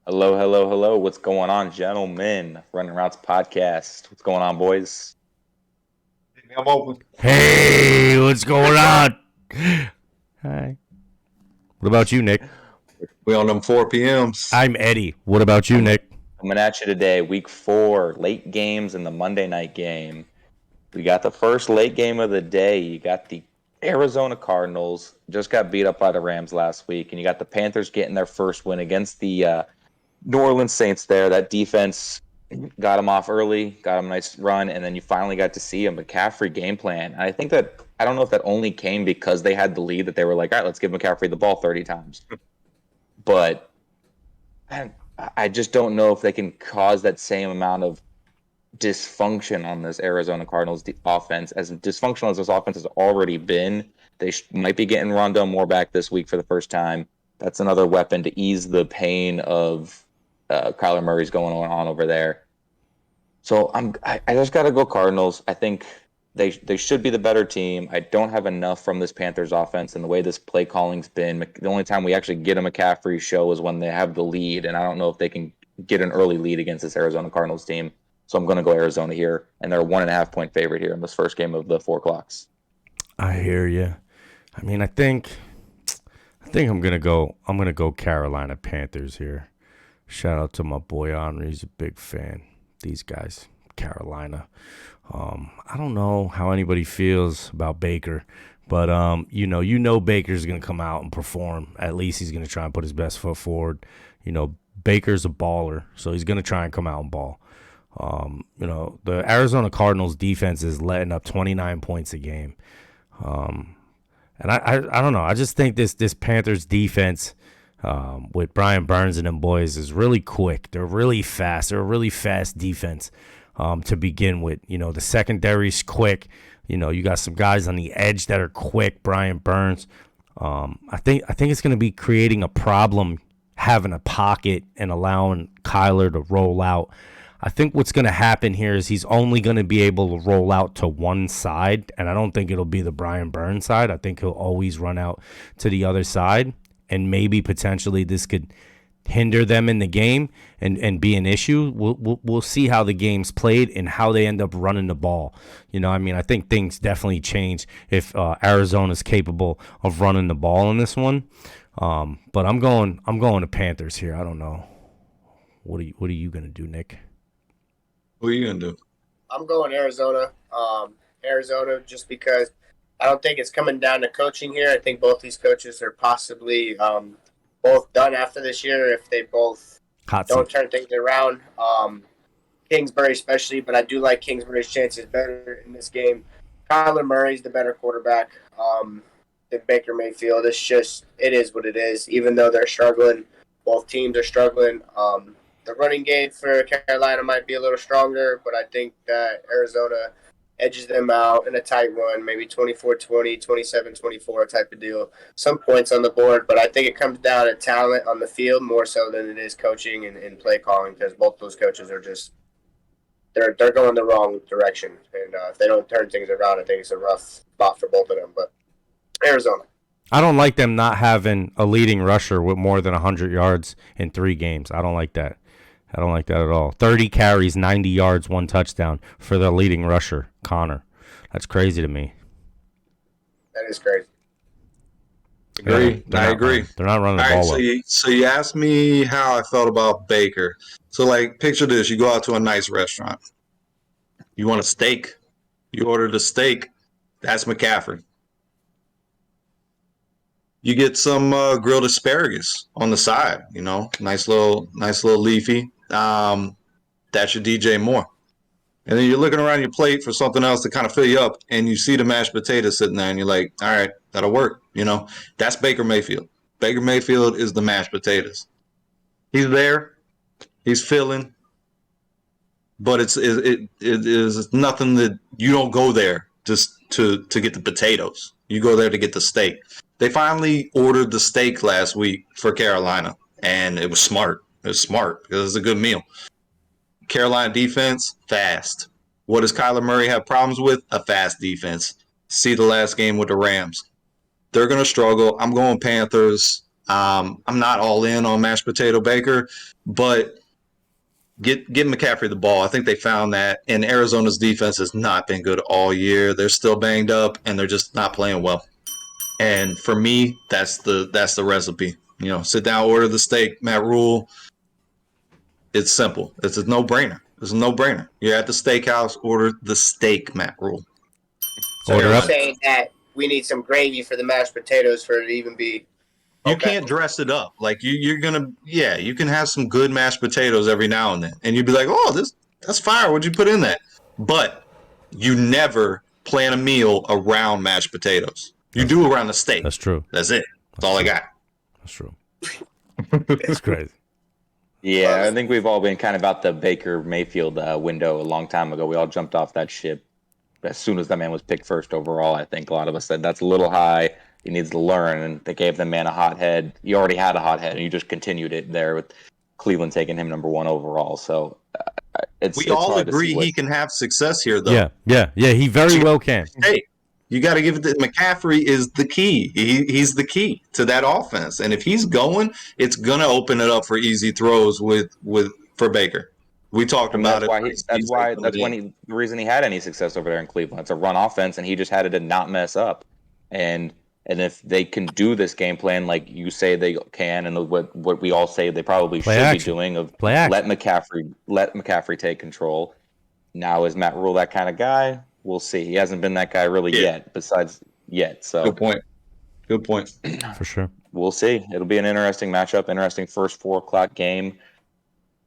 Hello, hello, hello. What's going on, gentlemen? Running Routes podcast. What's going on, boys? I'm open. Hey, what's going on? Hi. What about you, Nick? We on them 4 p.m.s. I'm Eddie. What about you, Nick? Coming at you today, week 4, late games in the Monday night game. We got the first late game of the day. You got the Arizona Cardinals, just got beat up by the Rams last week, and you got the Panthers getting their first win against the New Orleans Saints there. That defense got them off early, got them a nice run, and then you finally got to see a McCaffrey game plan. And I don't know if that only came because they had the lead that they were like, all right, let's give McCaffrey the ball 30 times. But I just don't know if they can cause that same amount of dysfunction on this Arizona Cardinals offense. As dysfunctional as this offense has already been, they might be getting Rondell Moore back this week for the first time. That's another weapon to ease the pain of Kyler Murray's going on over there. So I just got to go Cardinals. I think they should be the better team. I don't have enough from this Panthers offense and the way this play calling's been. The only time we actually get a McCaffrey show is when they have the lead, and I don't know if they can get an early lead against this Arizona Cardinals team. So I'm going to go Arizona here, and they're a 1.5-point favorite here in this first game of the 4 o'clocks. I hear you. I mean, I think I'm gonna go Carolina Panthers here. Shout out to my boy Henry. He's a big fan. These guys, Carolina. I don't know how anybody feels about Baker, but you know Baker's gonna come out and perform. At least he's gonna try and put his best foot forward. You know, Baker's a baller, so he's gonna try and come out and ball. The Arizona Cardinals defense is letting up 29 points a game. And I don't know. I just think this Panthers defense with Brian Burns and them boys is really quick. They're really fast. They're a really fast defense to begin with. You know, the secondary's quick. You know, you got some guys on the edge that are quick. Brian Burns. I think it's going to be creating a problem having a pocket and allowing Kyler to roll out. I think what's going to happen here is he's only going to be able to roll out to one side, and I don't think it'll be the Brian Burns side. I think he'll always run out to the other side, and maybe potentially this could hinder them in the game and be an issue. We'll see how the game's played and how they end up running the ball. You know, I mean, I think things definitely change if Arizona's capable of running the ball in this one. But I'm going to Panthers here. I don't know. What are you going to do, Nick? What are you going to do? I'm going Arizona. Arizona just because I don't think it's coming down to coaching here. I think both these coaches are possibly both done after this year if they both don't turn things around. Kingsbury especially, but I do like Kingsbury's chances better in this game. Kyler Murray's the better quarterback than Baker Mayfield. It is what it is. Even though they're struggling, both teams are struggling. The running game for Carolina might be a little stronger, but I think that Arizona edges them out in a tight one, maybe 24-20, 27-24 type of deal. Some points on the board, but I think it comes down to talent on the field more so than it is coaching and play calling because both those coaches are just they're going the wrong direction. And if they don't turn things around, I think it's a rough spot for both of them. But Arizona. I don't like them not having a leading rusher with more than 100 yards in 3 games. I don't like that. I don't like that at all. 30 carries, 90 yards, 1 touchdown for the leading rusher, Connor. That's crazy to me. That is crazy. I agree. They're not running the ball well. So you asked me how I felt about Baker. So, like, picture this. You go out to a nice restaurant. You want a steak. You order the steak. That's McCaffrey. You get some grilled asparagus on the side, you know, nice little leafy. That's your DJ Moore. And then you're looking around your plate for something else to kind of fill you up, and you see the mashed potatoes sitting there, and you're like, all right, that'll work. You know, that's Baker Mayfield. Baker Mayfield is the mashed potatoes. He's there. He's filling. But it is nothing that you don't go there just to get the potatoes. You go there to get the steak. They finally ordered the steak last week for Carolina, and it was smart. It was smart because it's a good meal. Carolina defense, fast. What does Kyler Murray have problems with? A fast defense. See the last game with the Rams. They're going to struggle. I'm going Panthers. I'm not all in on mashed potato Baker, but get McCaffrey the ball. I think they found that, and Arizona's defense has not been good all year. They're still banged up, and they're just not playing well. And for me, that's the recipe. Sit down, order the steak, Matt Rule. It's simple. It's a no-brainer. It's a no-brainer. You're at the steakhouse, order the steak, Matt Rule. So you're saying that we need some gravy for the mashed potatoes for it to even be. You can't dress it up. Like you can have some good mashed potatoes every now and then, and you'd be like, oh, that's fire. What'd you put in that? But you never plan a meal around mashed potatoes. You do around the steak. That's true. That's it. That's all I got. That's true. It's crazy. Yeah, I think we've all been kind of out the Baker Mayfield window a long time ago. We all jumped off that ship as soon as that man was picked first overall. I think a lot of us said that's a little high. He needs to learn, and they gave the man a hot head. He already had a hot head, and you just continued it there with Cleveland taking him number 1 overall. So we all agree he can have success here, though. Yeah. He very well can. Hey, you got to give it to McCaffrey is the key. He's the key to that offense, and if he's going, it's gonna open it up for easy throws for Baker. We talked about it. The reason he had any success over there in Cleveland. It's a run offense, and he just had it to not mess up. And if they can do this game plan like you say they can, and what we all say they probably should be doing, of let McCaffrey take control. Now is Matt Rule that kind of guy? We'll see. He hasn't been that guy really yet. So Good point. For sure. We'll see. It'll be an interesting matchup. Interesting first 4:00 game.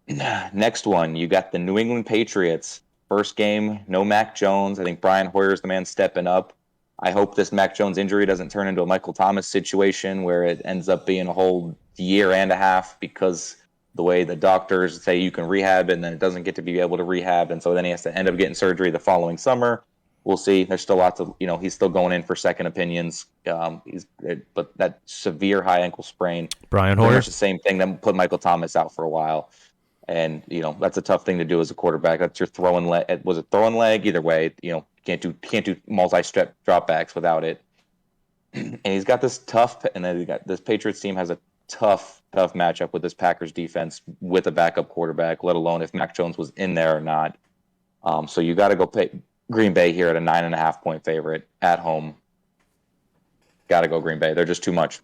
Next one, you got the New England Patriots. First game, no Mac Jones. I think Brian Hoyer's the man stepping up. I hope this Mac Jones injury doesn't turn into a Michael Thomas situation where it ends up being a whole year and a half because the way the doctors say you can rehab and then it doesn't get to be able to rehab. And so then he has to end up getting surgery the following summer. We'll see. There's still lots of, he's still going in for second opinions. But that severe high ankle sprain, Brian Hoyer, the same thing that put Michael Thomas out for a while. And, that's a tough thing to do as a quarterback. That's your throwing leg. Was it throwing leg? Either way, can't do multi-step dropbacks without it. And he's got this tough, and then this Patriots team has a tough matchup with this Packers defense with a backup quarterback, let alone if Mac Jones was in there or not. So you got to go pay Green Bay here at a 9.5 point favorite at home. Got to go Green Bay. They're just too much.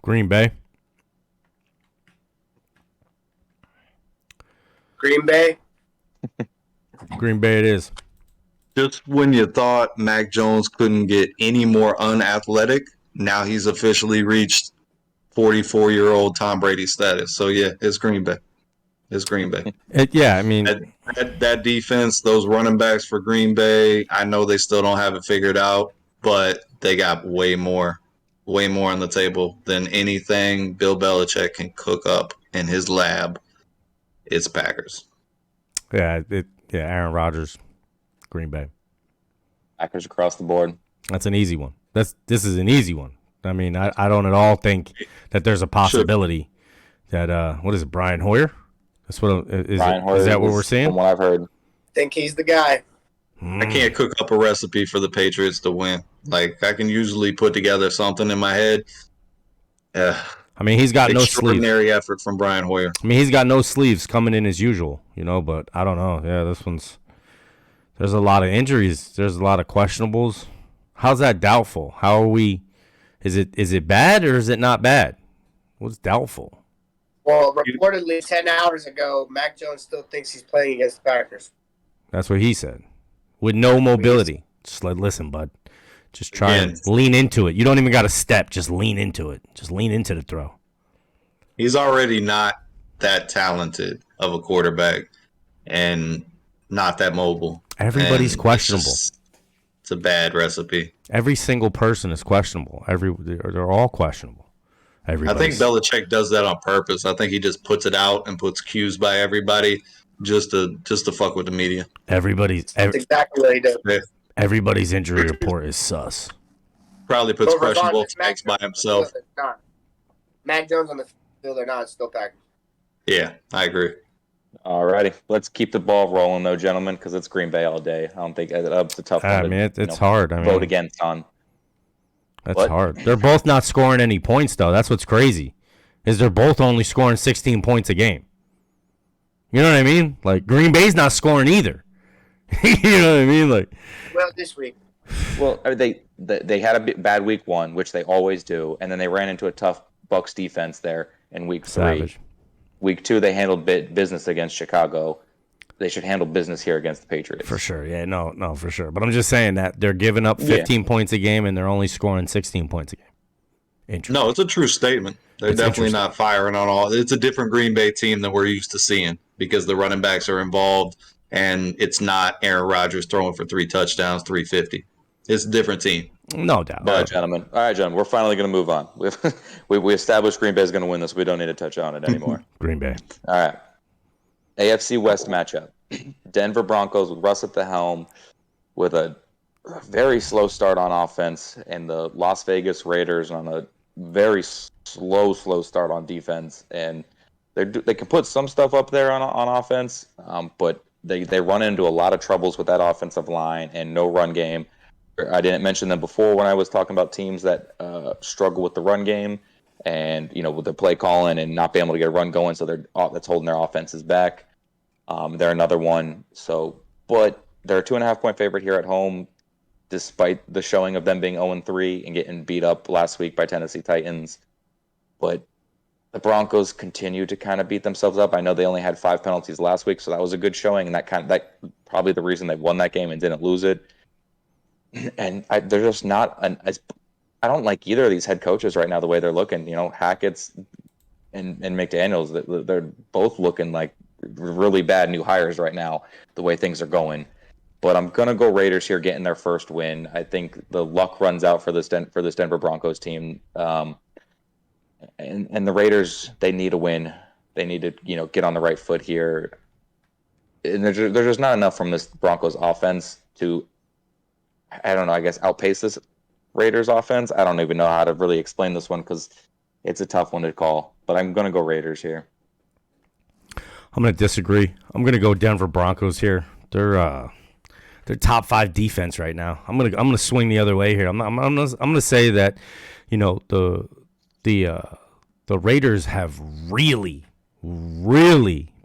Green Bay. Green Bay. Green Bay it is. Just when you thought Mac Jones couldn't get any more unathletic, now he's officially reached 44-year-old Tom Brady status. So, yeah, it's Green Bay. It's Green Bay. That defense, those running backs for Green Bay, I know they still don't have it figured out, but they got way more on the table than anything Bill Belichick can cook up in his lab. It's Packers. Yeah, Aaron Rodgers, Green Bay. Packers across the board. That's an easy one. This is an easy one. I mean, I don't at all think that there's a possibility that what is it, Brian Hoyer? That's what is that what we're seeing? From what I've heard. Think he's the guy. I can't cook up a recipe for the Patriots to win. Like, I can usually put together something in my head. I mean, he's got no sleeves. Extraordinary effort from Brian Hoyer. I mean, he's got no sleeves coming in as usual, but I don't know. Yeah, there's a lot of injuries. There's a lot of questionables. How's that doubtful? How are we? Is it bad or is it not bad? What's doubtful? Well, reportedly 10 hours ago, Mac Jones still thinks he's playing against the Packers. That's what he said. With no mobility. Just like, listen, bud. Just try and lean into it. You don't even got to step. Just lean into it. Just lean into the throw. He's already not that talented of a quarterback and not that mobile. Everybody's questionable. It's a bad recipe. Every single person is questionable. They're all questionable. I think Belichick does that on purpose. I think he just puts it out and puts cues by everybody just to fuck with the media. That's exactly what he does. Yeah. Everybody's injury report is sus. Probably puts questionable facts by himself. Mac Jones on the field or not, it's still Packers. Yeah, I agree. All righty. Let's keep the ball rolling, though, gentlemen, because it's Green Bay all day. I don't think it's a tough one it's hard. vote against on. That's What? hard. They're both not scoring any points, though. That's what's crazy, is they're both only scoring 16 points a game. You know what I mean? Like, Green Bay's not scoring either. You know what I mean? Like, Well, this week. Well, they had a bad week 1, which they always do, and then they ran into a tough Bucs defense there in week 3. savage. Week 2, they handled business against Chicago. They should handle business here against the Patriots. For sure. Yeah, no, for sure. But I'm just saying that they're giving up 15 points a game, and they're only scoring 16 points a game. Interesting. No, it's a true statement. They're definitely not firing on all. It's a different Green Bay team than we're used to seeing because the running backs are involved, and it's not Aaron Rodgers throwing for 3 touchdowns, 350. It's a different team. No doubt. All right, gentlemen. We're finally going to move on. We established Green Bay is going to win this. We don't need to touch on it anymore. Green Bay. All right. AFC West matchup. Denver Broncos with Russ at the helm with a very slow start on offense, and the Las Vegas Raiders on a very slow start on defense. And they can put some stuff up there on offense, but they run into a lot of troubles with that offensive line and no run game. I didn't mention them before when I was talking about teams that struggle with the run game and, with the play calling and not being able to get a run going, so that's holding their offenses back. They're another one. But they're a 2.5-point favorite here at home, despite the showing of them being 0-3 and getting beat up last week by Tennessee Titans. But the Broncos continue to kind of beat themselves up. I know they only had 5 penalties last week, so that was a good showing, and that probably the reason they won that game and didn't lose it. And they're just not I don't like either of these head coaches right now, the way they're looking. Hackett's and McDaniels, they're both looking like really bad new hires right now, the way things are going. But I'm going to go Raiders here, getting their first win. I think the luck runs out for this Denver Broncos team. And the Raiders, they need a win. They need to, get on the right foot here. And there's just not enough from this Broncos offense to, I don't know, I guess outpace this Raiders offense. I don't even know how to really explain this one because it's a tough one to call. But I'm going to go Raiders here. I'm going to disagree. I'm going to go Denver Broncos here. They're top 5 defense right now. I'm gonna swing the other way here. I'm gonna say that, the Raiders have really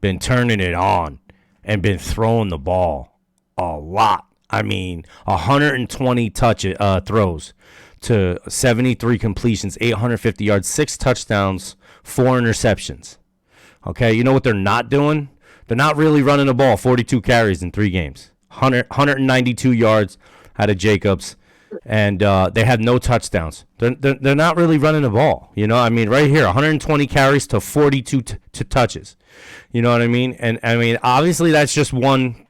been turning it on and been throwing the ball a lot. I mean, 120 throws to 73 completions, 850 yards, 6 touchdowns, 4 interceptions. Okay, you know what they're not doing? They're not really running the ball. 42 carries in 3 games. 192 yards out of Jacobs, and they have no touchdowns. They're not really running the ball. Right here, 120 carries to 42 touches. You know what I mean? And obviously that's just one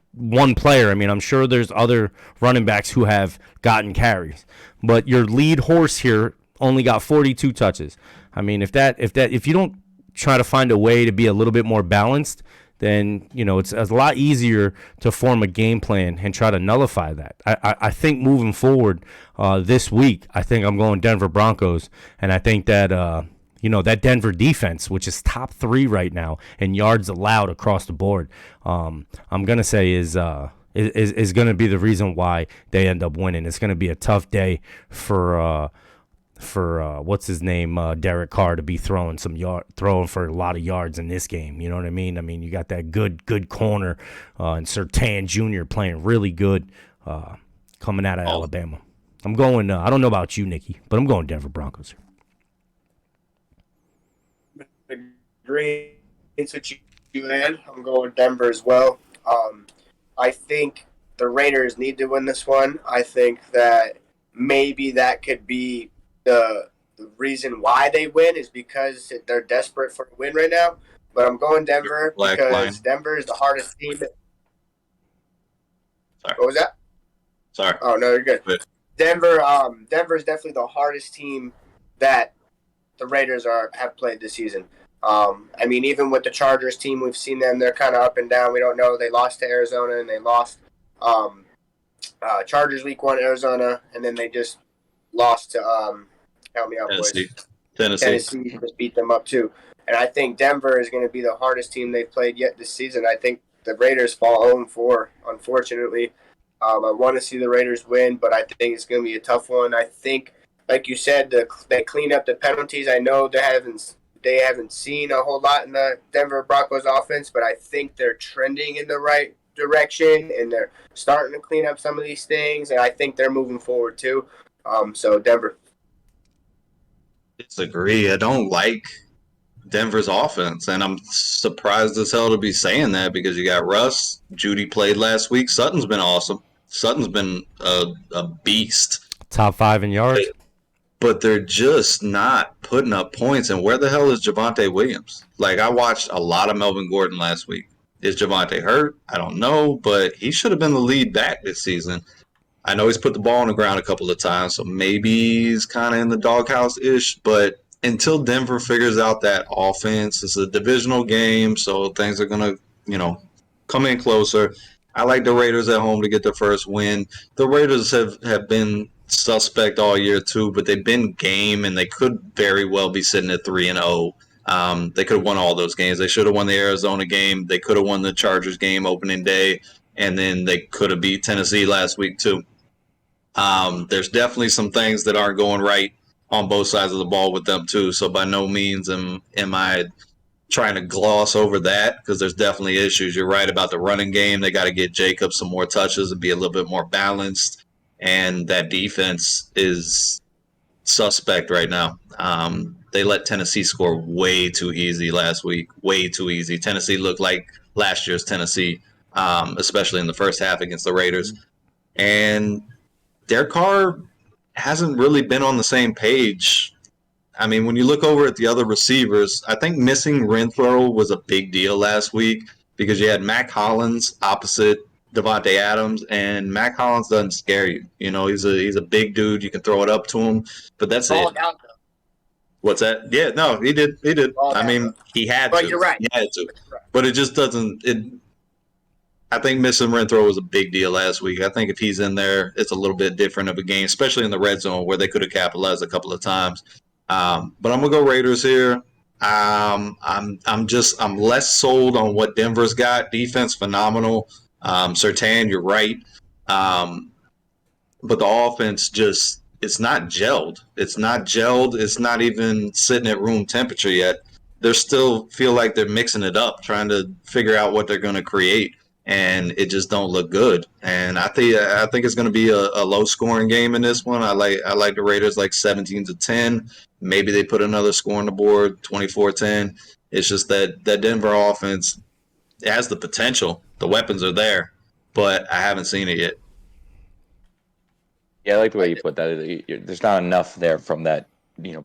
player. I'm sure there's other running backs who have gotten carries, but your lead horse here only got 42 touches. If you don't try to find a way to be a little bit more balanced, then it's a lot easier to form a game plan and try to nullify that. I think moving forward this week, I think I'm going Denver Broncos, and I think that that Denver defense, which is top 3 right now in yards allowed across the board, I'm gonna say is gonna be the reason why they end up winning. It's gonna be a tough day for what's his name, Derek Carr, to be throwing for a lot of yards in this game. You know what I mean? You got that good corner, and Surtain Jr. playing really good, coming out of Alabama. I'm going. I don't know about you, Nikki, but I'm going Denver Broncos. Agree with you, man. I'm going Denver as well. I think the Raiders need to win this one. I think that maybe that could be the reason why they win is because they're desperate for a win right now. But I'm going Denver because Denver is the hardest team. Sorry. What was that? Sorry. Oh, no, you're good. Denver is definitely the hardest team that the Raiders have played this season. Even with the Chargers team, we've seen them. They're kind of up and down. We don't know. They lost to Arizona, and they lost Chargers week 1, Arizona, and then they just lost to help me out, Tennessee. boys. Tennessee just beat them up too. And I think Denver is going to be the hardest team they've played yet this season. I think the Raiders fall 0-4, unfortunately. I want to see the Raiders win, but I think it's going to be a tough one. I think like you said, they cleaned up the penalties. I know they haven't seen a whole lot in the Denver Broncos offense, but I think they're trending in the right direction, and they're starting to clean up some of these things, and I think they're moving forward too. So Denver. Disagree. I don't like Denver's offense, and I'm surprised as hell to be saying that because you got Russ. Judy played last week. Sutton's been awesome. Sutton's been a beast. Top 5 in yards. But they're just not putting up points. And where the hell is Javonte Williams? Like, I watched a lot of Melvin Gordon last week. Is Javonte hurt? I don't know, but he should have been the lead back this season. I know he's put the ball on the ground a couple of times, so maybe he's kind of in the doghouse-ish. But until Denver figures out that offense, it's a divisional game, so things are going to, come in closer. I like the Raiders at home to get the first win. The Raiders have been suspect all year too, but they've been game, and they could very well be sitting at 3-0. They could have won all those games. They should have won the Arizona game. They could have won the Chargers game opening day, and then they could have beat Tennessee last week too. There's definitely some things that aren't going right on both sides of the ball with them too. So by no means am I trying to gloss over that, because there's definitely issues. You're right about the running game. They got to get Jacobs some more touches and be a little bit more balanced. And that defense is suspect right now. They let Tennessee score way too easy last week. Way too easy. Tennessee looked like last year's Tennessee, especially in the first half against the Raiders. And Derek Carr hasn't really been on the same page. I mean, when you look over at the other receivers, I think missing Renfrow was a big deal last week because you had Mac Hollins opposite Devontae Adams, and Mac Hollins doesn't scare you. He's a big dude. You can throw it up to him, but that's it. What's that? Yeah, no, he did. I mean, he had to. But you're right. He had to. But it just doesn't. I think missing Renfrow was a big deal last week. I think if he's in there, it's a little bit different of a game, especially in the red zone where they could have capitalized a couple of times. But I'm gonna go Raiders here. I'm less sold on what Denver's got. Defense phenomenal. Surtain, you're right. But the offense it's not gelled. It's not even sitting at room temperature yet. They still feel like they're mixing it up, trying to figure out what they're going to create, and it just don't look good. And I think it's going to be a low scoring game in this one. I like the Raiders like 17-10. Maybe they put another score on the board, 24-10. It's just that Denver offense has the potential. The weapons are there, but I haven't seen it yet. Yeah, I like the way you put that. There's not enough there from that,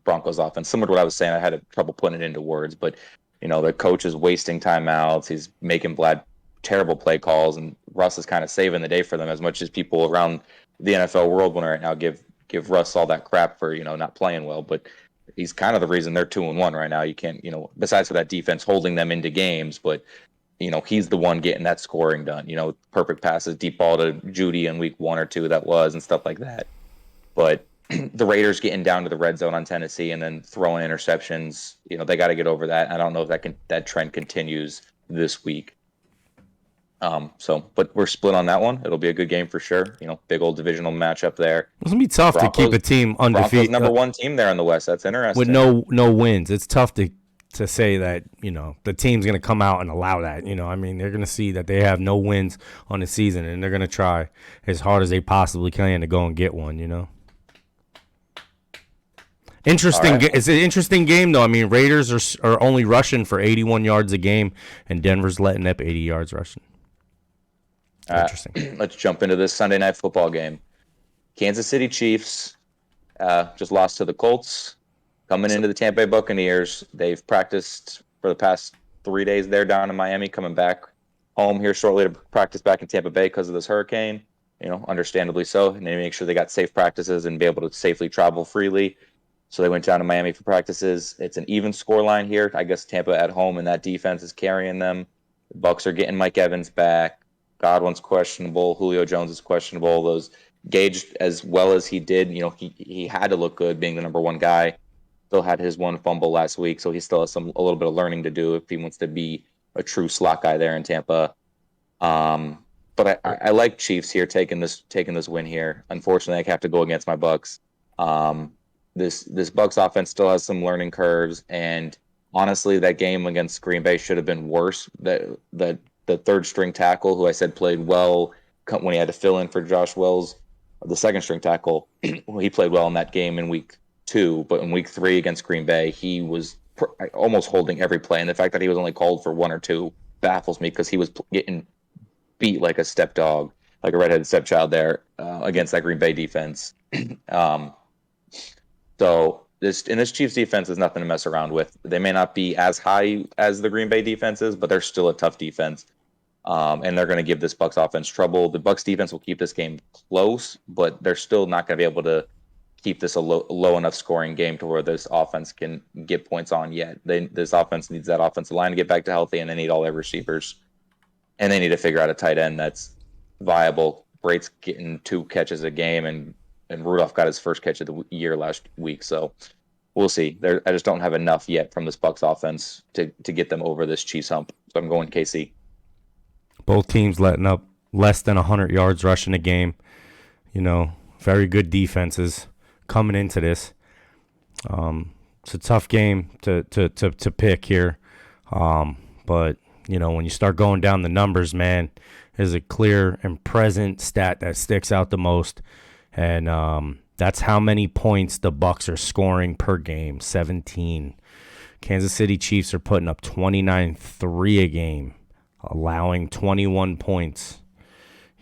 Broncos offense. Similar to what I was saying, I had trouble putting it into words, but the coach is wasting timeouts. He's making terrible play calls, and Russ is kind of saving the day for them. As much as people around the NFL world right now give Russ all that crap for not playing well, but he's kind of the reason they're 2-1 right now. You can't, besides for that defense holding them into games, but he's the one getting that scoring done. Perfect passes, deep ball to Judy in week 1 or 2 that was, and stuff like that. But the Raiders getting down to the red zone on Tennessee and then throwing interceptions, they got to get over that. I don't know if that trend continues this week. But we're split on that one. It'll be a good game for sure. Big old divisional matchup there. It's gonna be tough to keep a team undefeated. Broncos number 1 team there in the West. That's interesting. With no wins, it's tough to say that the team's going to come out and allow that. I mean, they're going to see that they have no wins on the season, and they're going to try as hard as they possibly can to go and get one. Interesting. Right. It's an interesting game, though. I mean, Raiders are only rushing for 81 yards a game, and Denver's letting up 80 yards rushing. Interesting. Let's jump into this Sunday night football game. Kansas City Chiefs just lost to the Colts. Coming into the Tampa Bay Buccaneers, they've practiced for the past 3 days there down in Miami, coming back home here shortly to practice back in Tampa Bay because of this hurricane, understandably so. And they make sure they got safe practices and be able to safely travel freely. So they went down to Miami for practices. It's an even score line here. I guess Tampa at home and that defense is carrying them. The Bucs are getting Mike Evans back. Godwin's questionable. Julio Jones is questionable. Those gauged as well as he did, he had to look good being the number 1 guy. Still had his 1 fumble last week, so he still has a little bit of learning to do if he wants to be a true slot guy there in Tampa. But I like Chiefs here taking this win here. Unfortunately, I have to go against my Bucs. this Bucs offense still has some learning curves, and honestly, that game against Green Bay should have been worse. The third string tackle, who I said played well when he had to fill in for Josh Wells, the second string tackle, he played well in that game in week 2, but in week 3 against Green Bay, he was almost holding every play, and the fact that he was only called for 1 or 2 baffles me because he was getting beat like a stepdog, like a redheaded stepchild there against that Green Bay defense. So this Chiefs defense is nothing to mess around with. They may not be as high as the Green Bay defense is, but they're still a tough defense. And they're going to give this Bucs offense trouble. The Bucs defense will keep this game close, but they're still not going to be able to keep this a low enough scoring game to where this offense can get points on yet. This offense needs that offensive line to get back to healthy, and they need all their receivers. And they need to figure out a tight end that's viable. Brate's getting 2 catches a game, and Rudolph got his first catch of the year last week. So we'll see. I just don't have enough yet from this Bucs offense to get them over this Chiefs hump. So I'm going KC. Both teams letting up less than 100 yards rushing a game. Very good defenses coming into this. It's a tough game to pick here. But, when you start going down the numbers, man, there's a clear and present stat that sticks out the most. And that's how many points the Bucs are scoring per game, 17. Kansas City Chiefs are putting up 29-3 a game, allowing 21 points.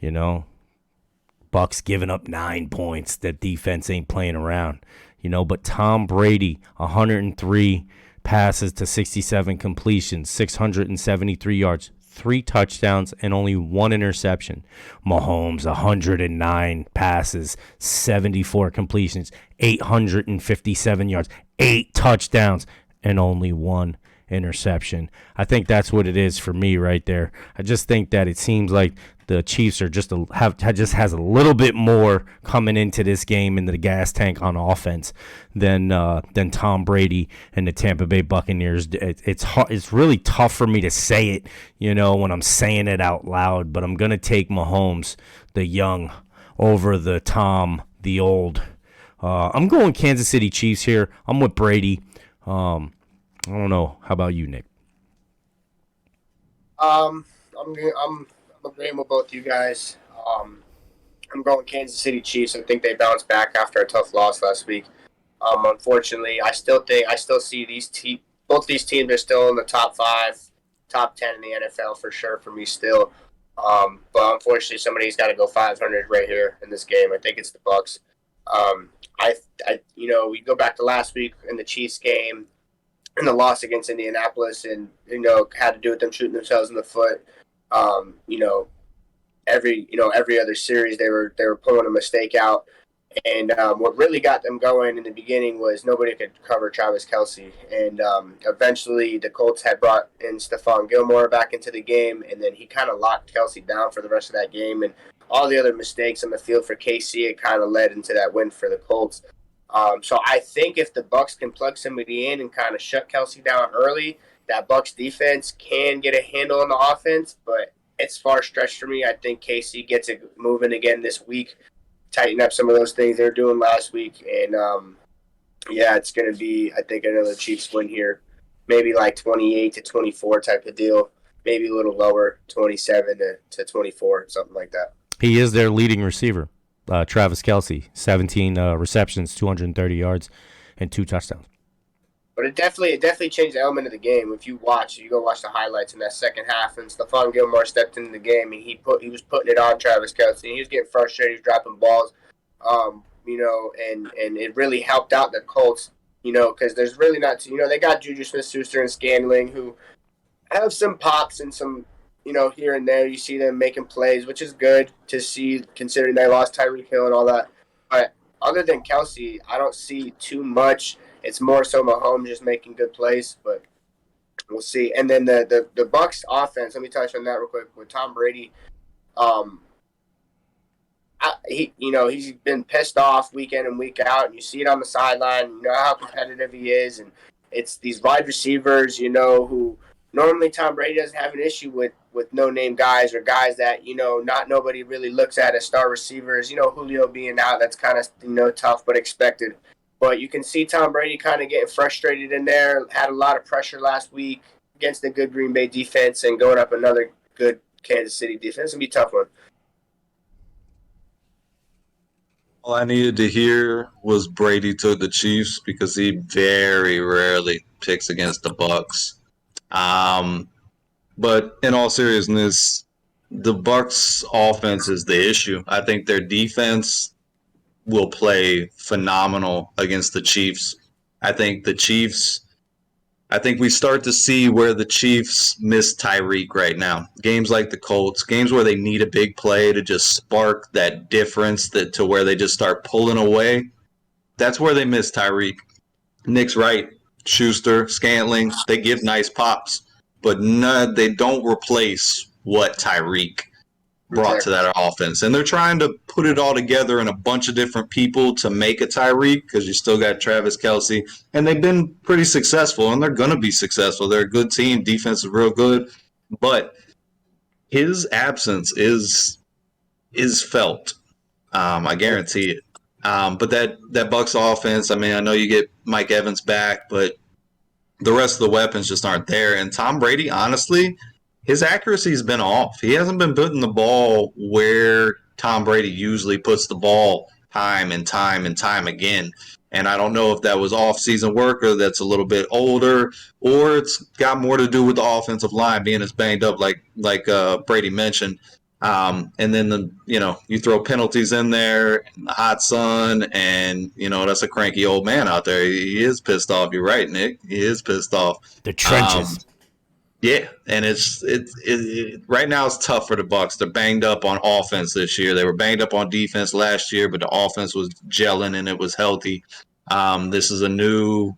Bucs giving up 9 points. That defense ain't playing around. But Tom Brady, 103 passes to 67 completions, 673 yards, 3 touchdowns, and only 1 interception. Mahomes, 109 passes, 74 completions, 857 yards, 8 touchdowns, and only 1 interception. I think that's what it is for me right there. I just think that it seems like the Chiefs are just has a little bit more coming into this game in the gas tank on offense than Tom Brady and the Tampa Bay Buccaneers. It's really tough for me to say it, when I'm saying it out loud, but I'm gonna take Mahomes, the young, over the Tom, the old. I'm going Kansas City Chiefs here. I'm with Brady. I don't know. How about you, Nick? I'm agreeing with both you guys. I'm going Kansas City Chiefs. I think they bounced back after a tough loss last week. Unfortunately, I still see both these teams are still in the top 5, top 10 in the NFL for sure for me still. But unfortunately, somebody's got to go 500 right here in this game. I think it's the Bucs. We go back to last week in the Chiefs game and the loss against Indianapolis, and had to do with them shooting themselves in the foot. Every other series they were pulling a mistake out, and what really got them going in the beginning was nobody could cover Travis Kelce, and eventually the Colts had brought in Stephon Gilmore back into the game, and then he kind of locked Kelce down for the rest of that game, and all the other mistakes on the field for KC, it kind of led into that win for the Colts. So I think if the Bucs can plug somebody in and kind of shut Kelce down early, that Bucs defense can get a handle on the offense, but it's far stretched for me. I think KC gets it moving again this week, tighten up some of those things they were doing last week, and it's going to be, I think, another Chiefs win here, maybe like 28-24 type of deal, maybe a little lower, 27-24, something like that. He is their leading receiver, Travis Kelce, 17 receptions, 230 yards, and 2 touchdowns. But it definitely changed the element of the game. If you go watch the highlights in that second half, and Stephon Gilmore stepped into the game, and he was putting it on Travis Kelce, and he was getting frustrated, he was dropping balls, and it really helped out the Colts, because there's really not, they got Juju Smith-Schuster and Scantling who have some pops and some, here and there. You see them making plays, which is good to see considering they lost Tyreek Hill and all that. But other than Kelce, I don't see too much. It's more so Mahomes just making good plays, but we'll see. And then the Bucs offense, let me touch on that real quick with Tom Brady. He's been pissed off week in and week out, and you see it on the sideline. You know how competitive he is, and it's these wide receivers, who normally Tom Brady doesn't have an issue with no-name guys or guys that, not nobody really looks at as star receivers. Julio being out, that's kind of, tough but expected. But you can see Tom Brady kind of getting frustrated in there. Had a lot of pressure last week against a good Green Bay defense and going up another good Kansas City defense. It's going to be a tough one. All I needed to hear was Brady took the Chiefs because he very rarely picks against the Bucs. But in all seriousness, the Bucs offense is the issue. I think their defense will play phenomenal against the Chiefs. I think we start to see where the Chiefs miss Tyreek right now. Games like the Colts, games where they need a big play to just spark that difference to where they just start pulling away. That's where they miss Tyreek. Nick's right. Schuster, Scantling, they give nice pops, but they don't replace what Tyreek brought to that offense. And they're trying to put it all together in a bunch of different people to make a Tyreek because you still got Travis Kelce. And they've been pretty successful, and they're going to be successful. They're a good team. Defense is real good. But his absence is felt. I guarantee it. But that Bucs offense, I mean, I know you get Mike Evans back, but the rest of the weapons just aren't there. And Tom Brady, honestly, his accuracy's been off. He hasn't been putting the ball where Tom Brady usually puts the ball time and time and time again. And I don't know if that was off-season work or that's a little bit older, or it's got more to do with the offensive line being as banged up like Brady mentioned. And then you throw penalties in there, in the hot sun, and that's a cranky old man out there. He is pissed off. You're right, Nick. He is pissed off. The trenches. Yeah, and it's right now it's tough for the Bucs. They're banged up on offense this year. They were banged up on defense last year, but the offense was gelling and it was healthy. This is a new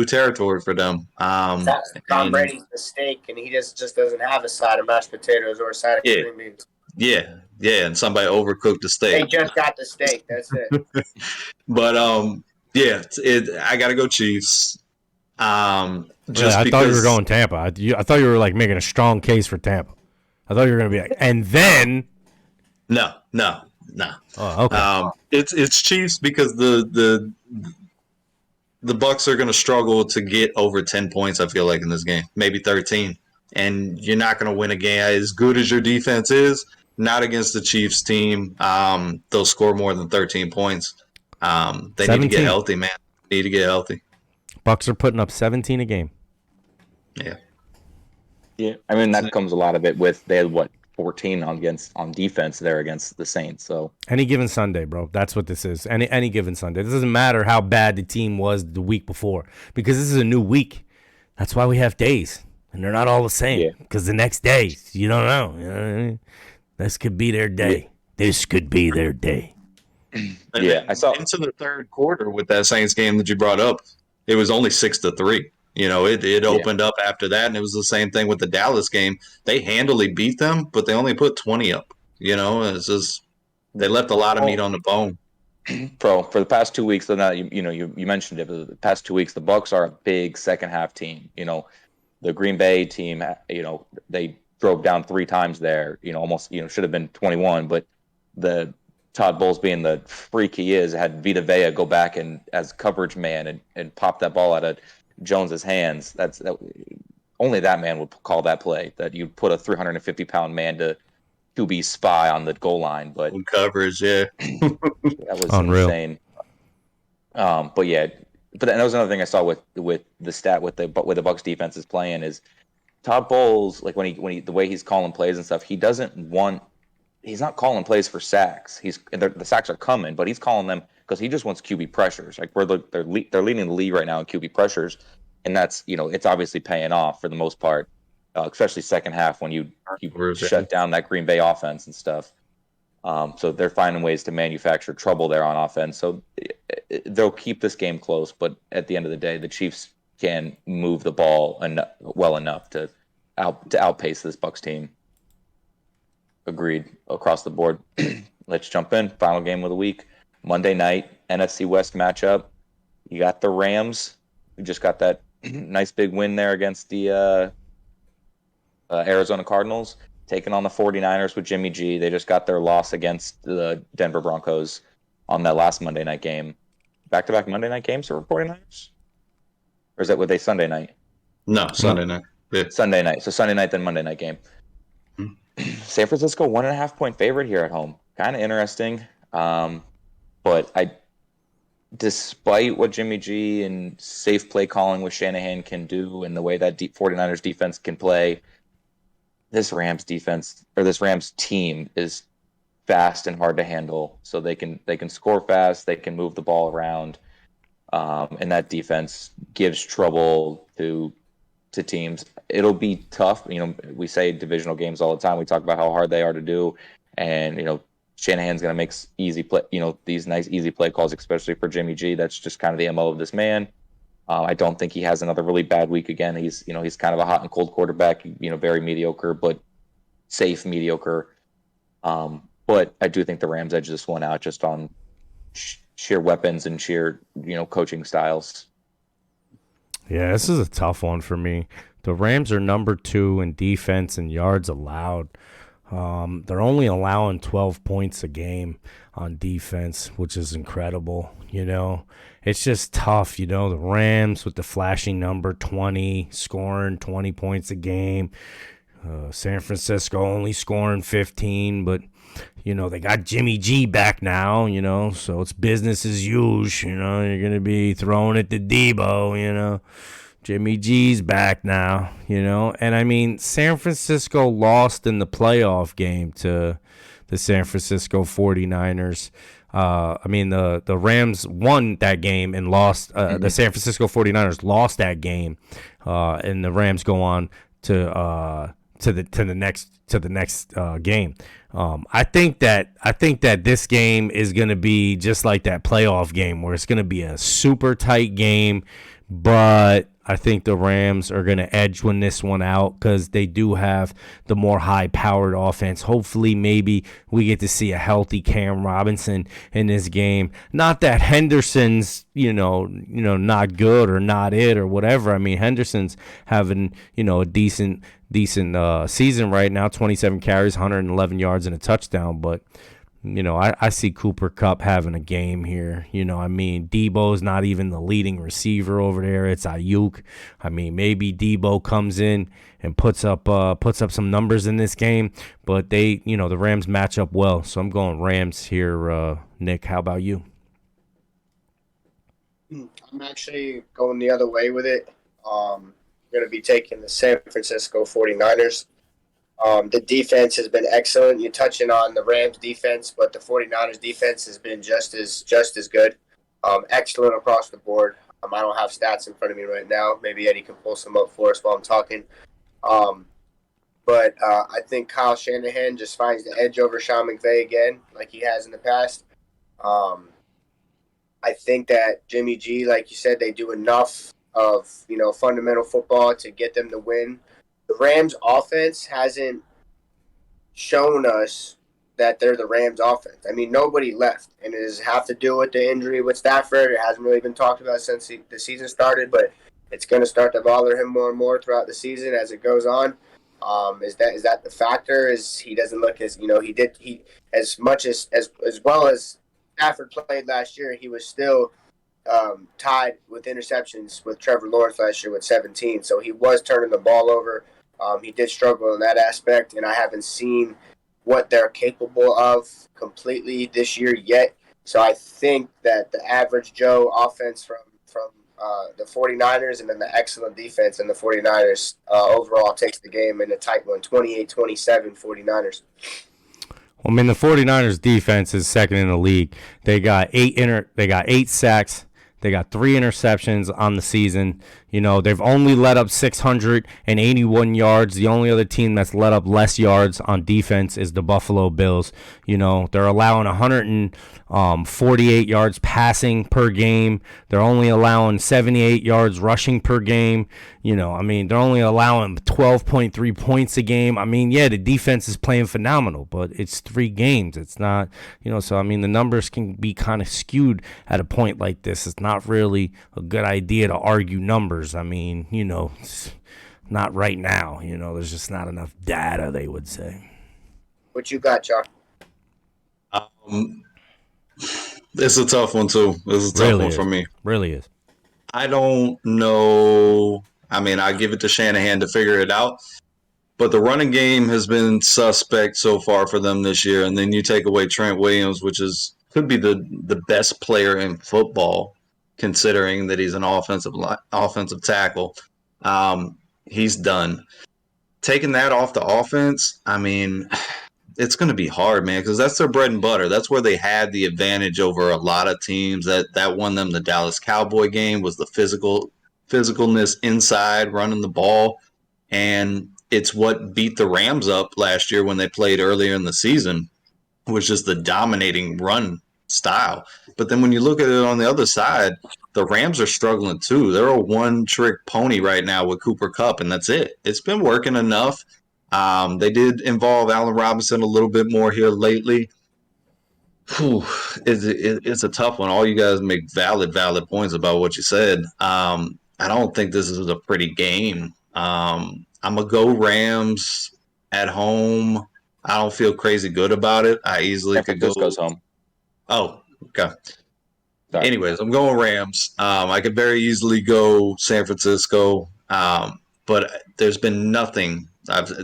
territory for them. That's Tom Brady's mistake, and he just doesn't have a side of mashed potatoes or a side of green beans. Yeah, and somebody overcooked the steak. They just got the steak. That's it. But I gotta go Chiefs. I thought you were going Tampa. I thought you were like making a strong case for Tampa. I thought you were going to be like, and then no. Oh, okay. It's Chiefs because the Bucs are going to struggle to get over 10 points. I feel like in this game, maybe 13, and you're not going to win a game as good as your defense is. Not against the Chiefs team. They'll score more than 13 points. They 17. need to get healthy, man. They need to get healthy. Bucs are putting up 17 a game. Yeah. I mean, that comes a lot of it with they had 14 on defense there against the Saints. So any given Sunday, bro. That's what this is. Any given Sunday. This doesn't matter how bad the team was the week before because this is a new week. That's why we have days, and they're not all the same. Because the next day, you don't know. You know what I mean? This could be their day. Yeah. This could be their day. Yeah, I saw into the third quarter with that Saints game that you brought up. It was only 6-3. It opened up after that, and it was the same thing with the Dallas game. They handily beat them, but they only put 20 up. It's just they left a lot of meat on the bone. Pro for the past 2 weeks, so now you mentioned it. But the past 2 weeks, the Bucs are a big second half team. The Green Bay team, they drove down 3 times there. Almost should have been 21, but the Todd Bowles, being the freak he is, had Vita Vea go back and as coverage man and pop that ball out of Jones's hands. Only that man would call that play. That you put a 350-pound man to QB spy on the goal line, but coverage, yeah, that was unreal. Insane. But that was another thing I saw with the stat with the Bucs defense is playing is Todd Bowles, like when he the way he's calling plays and stuff, he's not calling plays for sacks. The sacks are coming, but he's calling them because he just wants QB pressures. Like they're leading the league right now in QB pressures, and that's it's obviously paying off for the most part, especially second half when you shut down that Green Bay offense and stuff. So they're finding ways to manufacture trouble there on offense. So they'll keep this game close, but at the end of the day, the Chiefs can move the ball well enough to outpace this Bucs team. Agreed across the board. Let's jump in. Final game of the week. Monday night, NFC West matchup. You got the Rams. We just got that nice big win there against the Arizona Cardinals, taking on the 49ers with Jimmy G. They just got their loss against the Denver Broncos on that last Monday night game. back-to-back Monday night games for 49ers? Or is that with a Sunday night? No, Sunday night. Yeah. Sunday night. So Sunday night, then Monday night game. San Francisco 1.5-point favorite here at home. Kind of interesting. But despite what Jimmy G and safe play calling with Shanahan can do and the way that 49ers defense can play, this Rams defense or this Rams team is fast and hard to handle. So they can score fast, they can move the ball around, and that defense gives trouble to teams. It'll be tough. We say divisional games all the time. We talk about how hard they are to do, and Shanahan's going to make easy play. These nice easy play calls, especially for Jimmy G. That's just kind of the MO of this man. I don't think he has another really bad week again. He's kind of a hot and cold quarterback. Very mediocre, but safe mediocre. But I do think the Rams edge this one out just on sheer weapons and sheer coaching styles. Yeah, this is a tough one for me. The Rams are number 2 in defense and yards allowed. They're only allowing 12 points a game on defense, which is incredible. It's just tough. The Rams with the flashing number 20, scoring 20 points a game. San Francisco only scoring 15, but they got Jimmy G back now, so it's business as usual. You're going to be throwing it to Debo, Jimmy G's back now, and I mean, San Francisco lost in the playoff game to the San Francisco 49ers. The Rams won that game and lost. The San Francisco 49ers lost that game, and the Rams go on to the next game. I think that this game is going to be just like that playoff game where it's going to be a super tight game, but I think the Rams are going to win this one out because they do have the more high-powered offense. Hopefully, maybe we get to see a healthy Cam Robinson in this game. Not that Henderson's, not good or not it or whatever. I mean, Henderson's having, a decent season right now. 27 carries, 111 yards, and a touchdown. But I see Cooper Kupp having a game here. Debo's not even the leading receiver over there. It's Ayuk. Maybe Debo comes in and puts up some numbers in this game, but the Rams match up well. So I'm going Rams here. Nick, how about you? I'm actually going the other way with it. I'm going to be taking the San Francisco 49ers. The defense has been excellent. You're touching on the Rams defense, but the 49ers defense has been just as good. Excellent across the board. I don't have stats in front of me right now. Maybe Eddie can pull some up for us while I'm talking. But I think Kyle Shanahan just finds the edge over Sean McVay again, like he has in the past. I think that Jimmy G, like you said, they do enough of fundamental football to get them to win. The Rams offense hasn't shown us that they're the Rams offense. Nobody left, and it does have to do with the injury with Stafford. It hasn't really been talked about since the season started, but it's going to start to bother him more and more throughout the season as it goes on. Is that the factor? Is he doesn't look as as well as Stafford played last year? He was still tied with interceptions with Trevor Lawrence last year with 17. So he was turning the ball over. He did struggle in that aspect, and I haven't seen what they're capable of completely this year yet. So I think that the average Joe offense from the 49ers and then the excellent defense in the 49ers overall takes the game in a tight one, 28-27 49ers. Well, the 49ers defense is second in the league. They got 8 sacks. They got 3 interceptions on the season. They've only let up 681 yards. The only other team that's let up less yards on defense is the Buffalo Bills. They're allowing 148 yards passing per game. They're only allowing 78 yards rushing per game. They're only allowing 12.3 points a game. The defense is playing phenomenal, but it's 3 games. It's not, so the numbers can be kind of skewed at a point like this. It's not really a good idea to argue numbers. It's not right now. There's just not enough data, they would say. What you got, John? It's a tough one too. It's a tough Really one is. for me. Really is. I don't know. I mean, I give it to Shanahan to figure it out. But the running game has been suspect so far for them this year. And then you take away Trent Williams, which could be the best player in football, considering that he's an offensive tackle. He's done. Taking that off the offense, I mean, it's going to be hard, man, because that's their bread and butter. That's where they had the advantage over a lot of teams. That won them the Dallas Cowboy game was the physicalness inside, running the ball. And it's what beat the Rams up last year when they played earlier in the season, was just the dominating run style. But then when you look at it on the other side, the Rams are struggling too. They're a one-trick pony right now with Cooper Kupp, and that's it. It's been working enough. They did involve Allen Robinson a little bit more here lately. Whew, it's a tough one. All you guys make valid points about what you said. I don't think this is a pretty game. I'm going to go Rams at home. I don't feel crazy good about it. I easily San could go. Francisco's home. Oh, okay. Sorry. Anyways, I'm going Rams. I could very easily go San Francisco, but there's been nothing.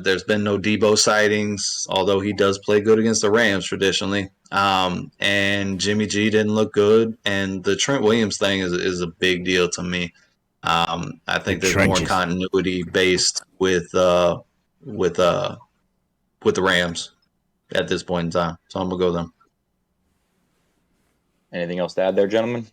There's been no Debo sightings, although he does play good against the Rams traditionally. And Jimmy G didn't look good, and the Trent Williams thing is a big deal to me. I think there's more continuity based with the Rams at this point in time, so I'm gonna go them. Anything else to add there, gentlemen?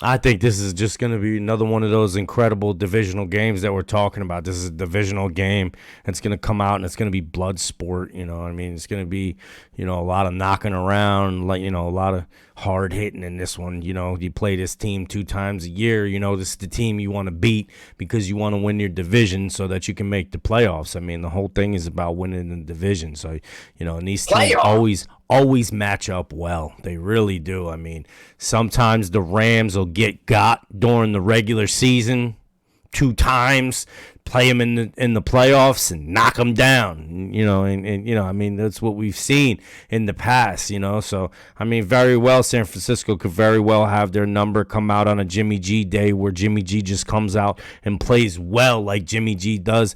I think this is just going to be another one of those incredible divisional games that we're talking about. This is a divisional game. It's going to come out and it's going to be blood sport. You know what I mean? It's going to be, a lot of knocking around, a lot of hard hitting in this one. You play this team 2 times a year. This is the team you want to beat because you want to win your division so that you can make the playoffs. I mean, the whole thing is about winning the division. So, and these teams always match up well. They really do. I mean, sometimes the Rams will get got during the regular season 2 times, play them in the playoffs and knock them down. I mean, that's what we've seen in the past. So I mean, very well, San Francisco could very well have their number come out on a Jimmy G day where Jimmy G just comes out and plays well like Jimmy G does,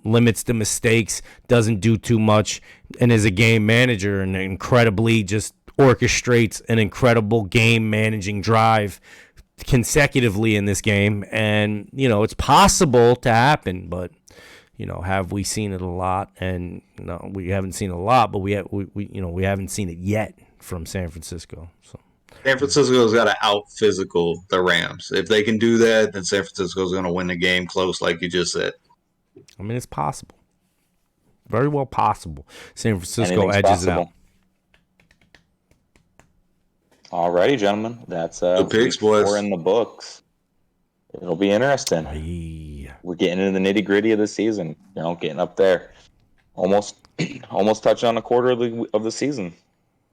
limits the mistakes, doesn't do too much, and is a game manager and incredibly just orchestrates an incredible game managing drive consecutively in this game. And it's possible to happen, but have we seen it a lot? And no, we haven't seen it a lot, but we haven't seen it yet from San Francisco. So San Francisco's got to out physical the Rams. If they can do that, then San Francisco's going to win the game close, like you just said. I mean, it's possible, very well possible. San Francisco edges it out. Alrighty, gentlemen. That's the picks, boys. We're in the books. It'll be interesting. Hey. We're getting into the nitty gritty of the season. Getting up there. Almost touching on a quarter of the season.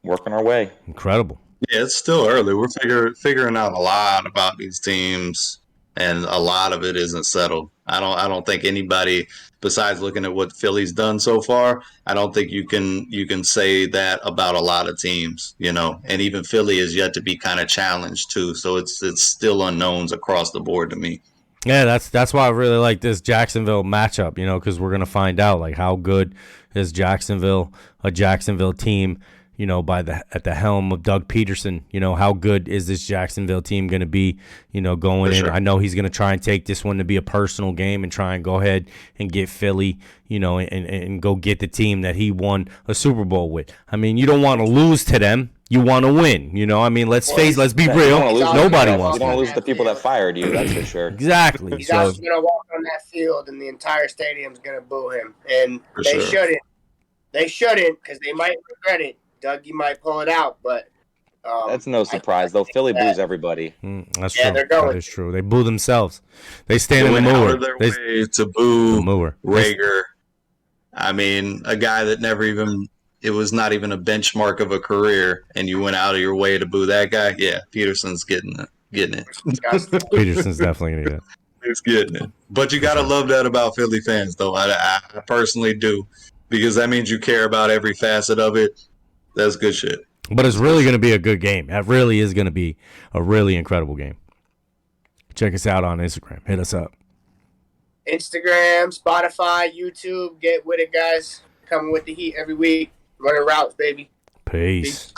Working our way. Incredible. Yeah, it's still early. We're figuring out a lot about these teams, and a lot of it isn't settled. I don't think anybody, besides looking at what Philly's done so far, I don't think you can say that about a lot of teams, and even Philly is yet to be kind of challenged too. So it's still unknowns across the board to me. Yeah, that's why I really like this Jacksonville matchup, because we're gonna find out like how good is a Jacksonville team. At the helm of Doug Peterson, how good is this Jacksonville team going to be, going in? Sure. I know he's going to try and take this one to be a personal game and try and go ahead and get Philly, and go get the team that he won a Super Bowl with. I mean, you don't want to lose to them. You want to win, I mean, let's be real. Nobody wants to. You don't lose the people that fired you, that's for sure. Exactly. He's also going to walk on that field, and the entire stadium's going to boo him. And shouldn't. They shouldn't, because they might regret it. Doug, you might pull it out, but that's no surprise, though. Philly boos everybody. That's true. They're going. That is true. They boo themselves. They stand in the mower. Out of their way to boo Rager. I mean, a guy that it was not even a benchmark of a career, and you went out of your way to boo that guy. Yeah, Peterson's getting it. Peterson's definitely going to get it. He's getting it. But you got to love that about Philly fans, though. I personally do, because that means you care about every facet of it. That's good shit. But it's really going to be a good game. That really is going to be a really incredible game. Check us out on Instagram. Hit us up. Instagram, Spotify, YouTube. Get with it, guys. Coming with the heat every week. Running routes, baby. Peace.